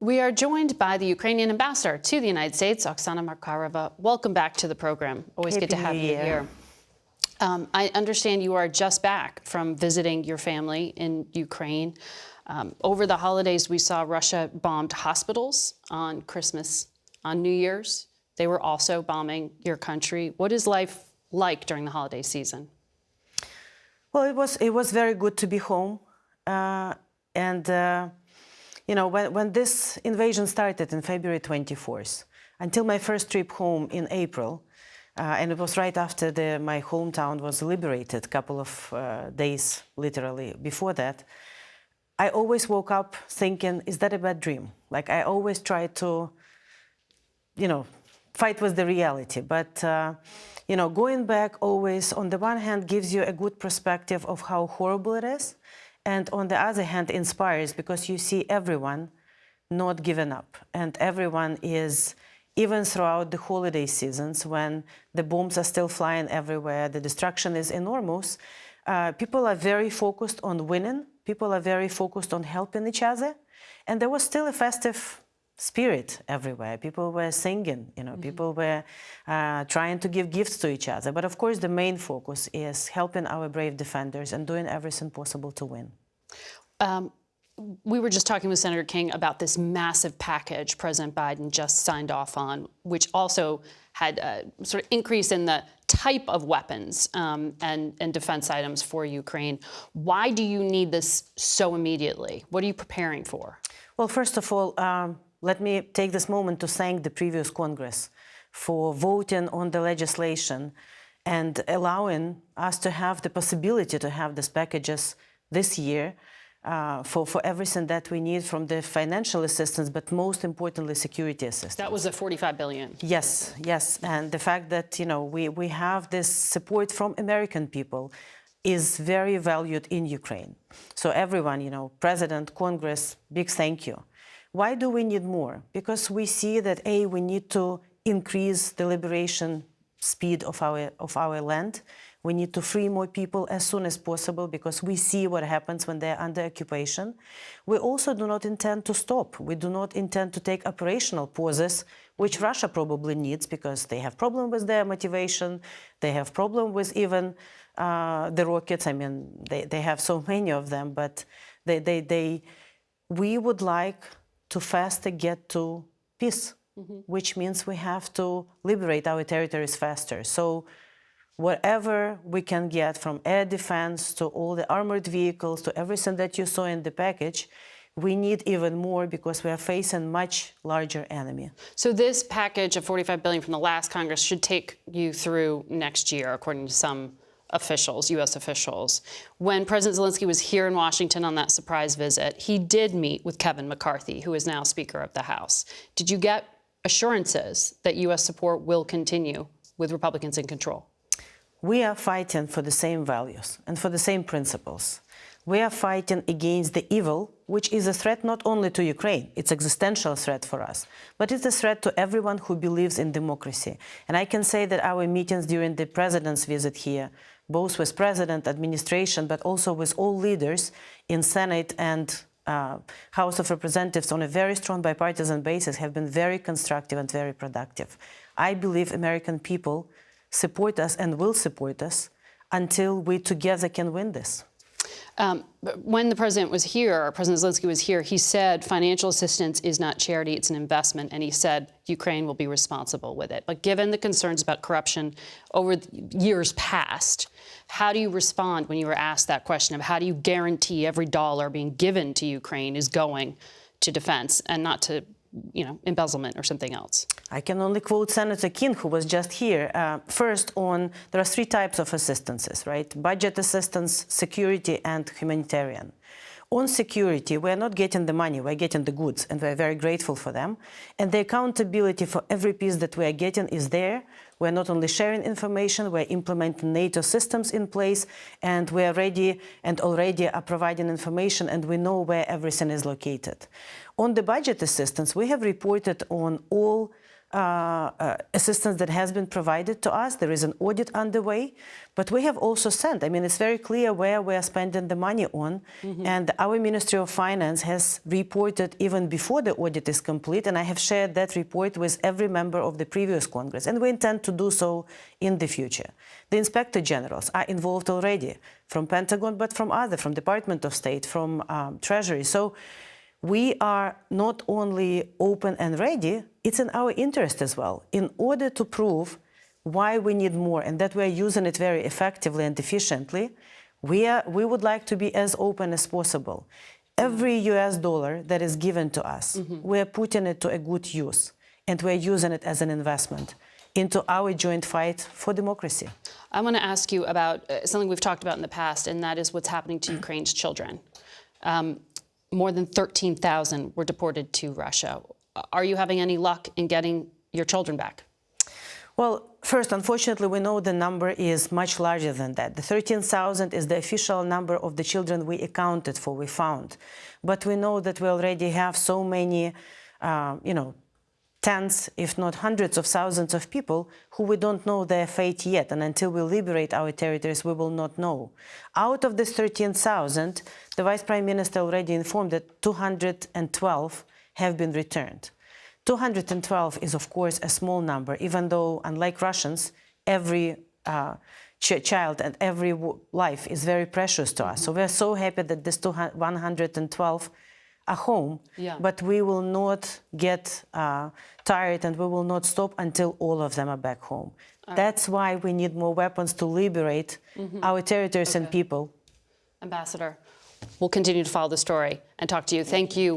We are joined by the Ukrainian Ambassador to the United States, Oksana Markarova. Welcome back to the program. Always good to have you here. I understand you are just back from visiting your family in Ukraine. Over the holidays, we saw Russia bombed hospitals on Christmas, on New Year's. They were also bombing your country. What is life like during the holiday season? Well, it was very good to be home, you know, when this invasion started in February 24th, until my first trip home in April, and it was right after my hometown was liberated, a couple of days literally before that, I always woke up thinking, is that a bad dream? Like, I always try to, you know, fight with the reality. But, you know, going back always, on the one hand, gives you a good perspective of how horrible it is. And on the other hand, inspires, because you see everyone not giving up. And everyone is, even throughout the holiday seasons, when the bombs are still flying everywhere, the destruction is enormous, people are very focused on winning. People are very focused on helping each other. And there was still a festive spirit everywhere. People were singing, you know, people were trying to give gifts to each other. But of course, the main focus is helping our brave defenders and doing everything possible to win. We were just talking with Senator King about this massive package President Biden just signed off on, which also had a sort of increase in the type of weapons and defense items for Ukraine. Why do you need this so immediately? What are you preparing for? Well, first of all, let me take this moment to thank the previous Congress for voting on the legislation and allowing us to have the possibility to have these packages this year for everything that we need, from the financial assistance, but most importantly, security assistance. That was a $45 billion. Yes, yes. And the fact that, you know, we have this support from American people is very valued in Ukraine. So everyone, you know, President, Congress, big thank you. Why do we need more? Because we see that, A, we need to increase the liberation speed of our land. We need to free more people as soon as possible, because we see what happens when they're under occupation. We also do not intend to stop. We do not intend to take operational pauses, which Russia probably needs, because they have problem with their motivation. They have problem with even the rockets. I mean, they have so many of them, but we would like to faster get to peace, which means we have to liberate our territories faster. So whatever we can get, from air defense to all the armored vehicles to everything that you saw in the package, we need even more, because we are facing much larger enemy. So this package of $45 billion from the last Congress should take you through next year, according to some officials, U.S. officials. When President Zelensky was here in Washington on that surprise visit, he did meet with Kevin McCarthy, who is now Speaker of the House. Did you get assurances that U.S. support will continue with Republicans in control? We are fighting for the same values and for the same principles. We are fighting against the evil, which is a threat not only to Ukraine, it's an existential threat for us, but it's a threat to everyone who believes in democracy. And I can say that our meetings during the president's visit here, both with president, administration, but also with all leaders in Senate and House of Representatives on a very strong bipartisan basis, have been very constructive and very productive. I believe American people support us and will support us until we together can win this. When the president was here, President Zelensky was here, he said financial assistance is not charity, it's an investment, and he said Ukraine will be responsible with it. But given the concerns about corruption over the years past, how do you respond when you were asked that question of how do you guarantee every dollar being given to Ukraine is going to defense and not to, you know, embezzlement or something else? I can only quote Senator King, who was just here. First, there are three types of assistances, right? Budget assistance, security, and humanitarian. On security, we're not getting the money, we're getting the goods, and we're very grateful for them. And the accountability for every piece that we are getting is there. We're not only sharing information, we're implementing NATO systems in place, and we're ready and already are providing information, and we know where everything is located. On the budget assistance, we have reported on all assistance that has been provided to us. There is an audit underway, but we have also sent, I mean, it's very clear where we are spending the money on, and our Ministry of Finance has reported even before the audit is complete, and I have shared that report with every member of the previous Congress, and we intend to do so in the future. The Inspector Generals are involved already, from Pentagon, but from Department of State, from Treasury. So we are not only open and ready, it's in our interest as well, in order to prove why we need more and that we're using it very effectively and efficiently. We would like to be as open as possible. Every US dollar that is given to us, we're putting it to a good use, and we're using it as an investment into our joint fight for democracy. I want to ask you about something we've talked about in the past, and that is what's happening to Ukraine's children. More than 13,000 were deported to Russia. Are you having any luck in getting your children back? Well, first, unfortunately, we know the number is much larger than that. The 13,000 is the official number of the children we accounted for, we found. But we know that we already have so many, tens, if not hundreds of thousands of people who we don't know their fate yet. And until we liberate our territories, we will not know. Out of this 13,000, the Vice Prime Minister already informed that 212 have been returned. 212 is, of course, a small number, even though, unlike Russians, every child and every life is very precious to us. So we're so happy that this 112 are home, but we will not get tired and we will not stop until all of them are back home. That's why we need more weapons to liberate our territories and people. Ambassador, we'll continue to follow the story and talk to you. Thank you.